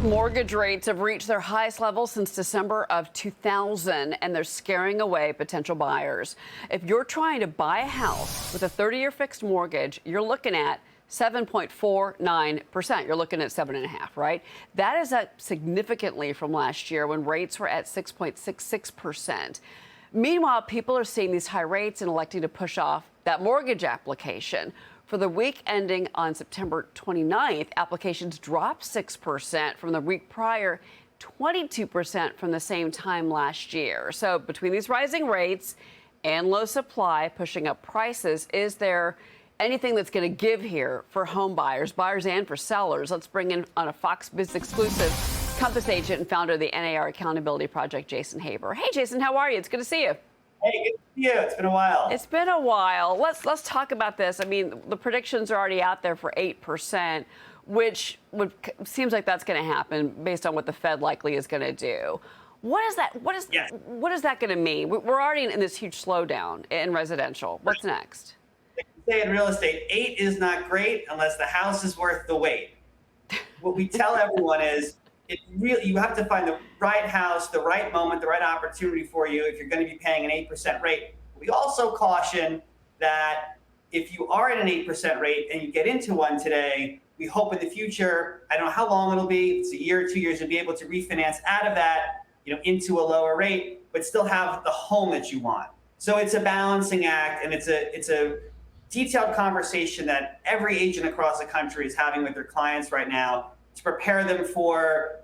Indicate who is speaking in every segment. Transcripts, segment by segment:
Speaker 1: mortgage rates have reached their highest level since December of 2000, and they're scaring away potential buyers. If you're trying to buy a house with a 30-year fixed mortgage, you're looking at 7.49%. You're looking at 7.5%, right? That is up significantly from last year when rates were at 6.66%. Meanwhile, people are seeing these high rates and electing to push off that mortgage application. For the week ending on September 29th, applications dropped 6% from the week prior, 22% from the same time last year. So between these rising rates and low supply pushing up prices, is there anything that's going to give here for home buyers and for sellers? Let's bring in on a Fox Biz exclusive Compass agent and founder of the NAR Accountability Project, Jason Haber. Hey, Jason, how are you? It's good to see you.
Speaker 2: Hey, good to see you. It's been a while.
Speaker 1: It's been a while. Let's talk about this. I mean, the predictions are already out there for 8%, which seems like that's going to happen based on what the Fed likely is going to do. What is that? What is that going to mean? We're already in this huge slowdown in residential. What's next?
Speaker 2: Say in real estate, 8 is not great unless the house is worth the wait. What we tell everyone is, you have to find the right house, the right moment, the right opportunity for you if you're going to be paying an 8% rate. We also caution that if you are at an 8% rate and you get into one today, we hope in the future, I don't know how long it'll be, it's a year or 2 years, you'll be able to refinance out of that, into a lower rate, but still have the home that you want. So it's a balancing act, and it's a detailed conversation that every agent across the country is having with their clients right now to prepare them for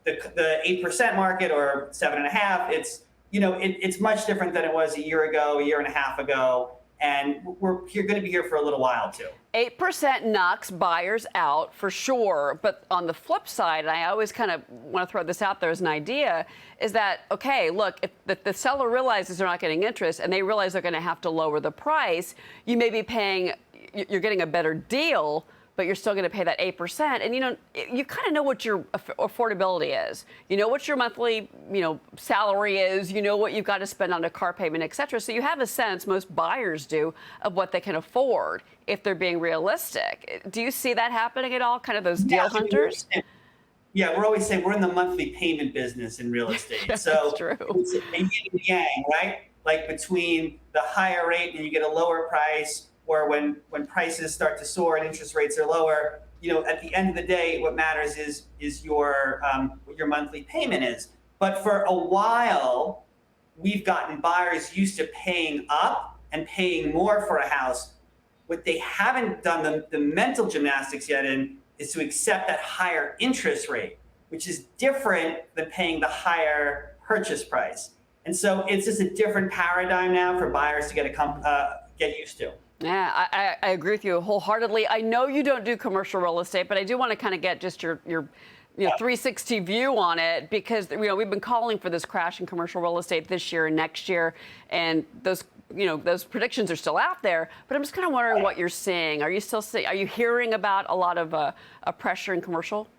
Speaker 2: the 8% market or 7.5%. It's much different than it was a year ago, a year and a half ago, and we're going to be here for a little while too. 8%
Speaker 1: knocks buyers out for sure, but on the flip side, and I always kind of want to throw this out there as an idea, is that, okay, look, if the seller realizes they're not getting interest and they realize they're going to have to lower the price, you may be you're getting a better deal, but you're still going to pay that 8%. And, you kind of know what your affordability is. You know what your monthly, salary is. You know what you've got to spend on a car payment, et cetera. So you have a sense, most buyers do, of what they can afford if they're being realistic. Do you see that happening at all, kind of those deal hunters?
Speaker 2: Yeah, we're always saying we're in the monthly payment business in real estate. So
Speaker 1: that's true.
Speaker 2: It's a yin and yang, right? Like between the higher rate and you get a lower price, or when prices start to soar and interest rates are lower, at the end of the day, what matters is your what your monthly payment is. But for a while, we've gotten buyers used to paying up and paying more for a house. What they haven't done the mental gymnastics yet in is to accept that higher interest rate, which is different than paying the higher purchase price. And so it's just a different paradigm now for buyers to get used to.
Speaker 1: Yeah, I agree with you wholeheartedly. I know you don't do commercial real estate, but I do want to kind of get just your 360 view on it, because we've been calling for this crash in commercial real estate this year and next year, and those predictions are still out there. But I'm just kind of wondering what you're seeing. Are you hearing about a lot of pressure in commercial?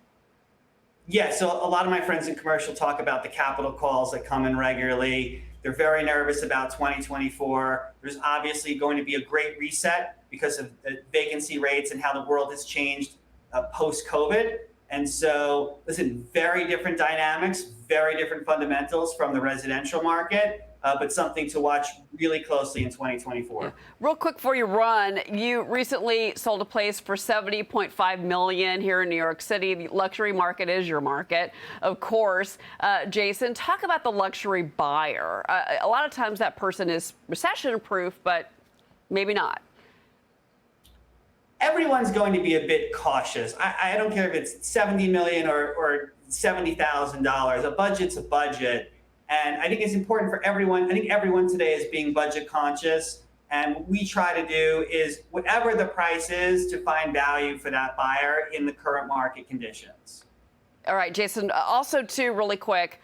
Speaker 2: Yeah, so a lot of my friends in commercial talk about the capital calls that come in regularly. They're very nervous about 2024. There's obviously going to be a great reset because of the vacancy rates and how the world has changed post-COVID. And so, listen, very different dynamics, very different fundamentals from the residential market, but something to watch really closely in 2024.
Speaker 1: Yeah. Real quick before you run, you recently sold a place for $70.5 million here in New York City. The luxury market is your market, of course. Jason, talk about the luxury buyer. A lot of times that person is recession-proof, but maybe not.
Speaker 2: Everyone's going to be a bit cautious. I don't care if it's $70 million or $70,000. A budget's a budget. And I think it's important for everyone. I think everyone today is being budget conscious. And what we try to do is whatever the price is to find value for that buyer in the current market conditions.
Speaker 1: All right, Jason, also too, really quick,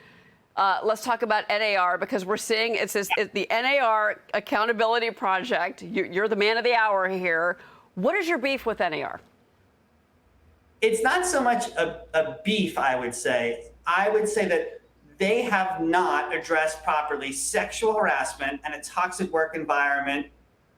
Speaker 1: let's talk about NAR, because we're seeing it's the NAR Accountability Project. You're the man of the hour here. What is your beef with NAR?
Speaker 2: It's not so much a beef, I would say. I would say that they have not addressed properly sexual harassment and a toxic work environment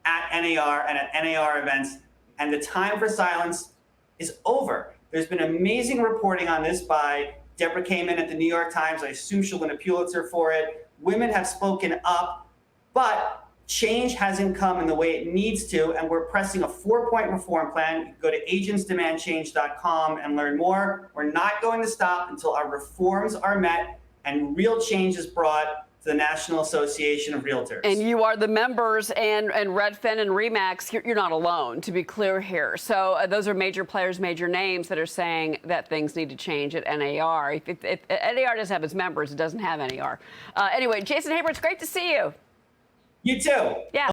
Speaker 2: at NAR and at NAR events, and the time for silence is over. There's been amazing reporting on this by Deborah came in at the New York Times. I assume she'll win a Pulitzer for it. Women have spoken up, but change hasn't come in the way it needs to, and we're pressing a 4-point reform plan. You can go to agentsdemandchange.com and learn more. We're not going to stop until our reforms are met and real change is brought to the National Association of Realtors.
Speaker 1: And you are the members, and Redfin and Remax, you're not alone, to be clear here. So those are major players, major names that are saying that things need to change at NAR. If NAR doesn't have its members, it doesn't have NAR. Anyway, Jason Haber, it's great to see you.
Speaker 2: You too.
Speaker 1: Yeah.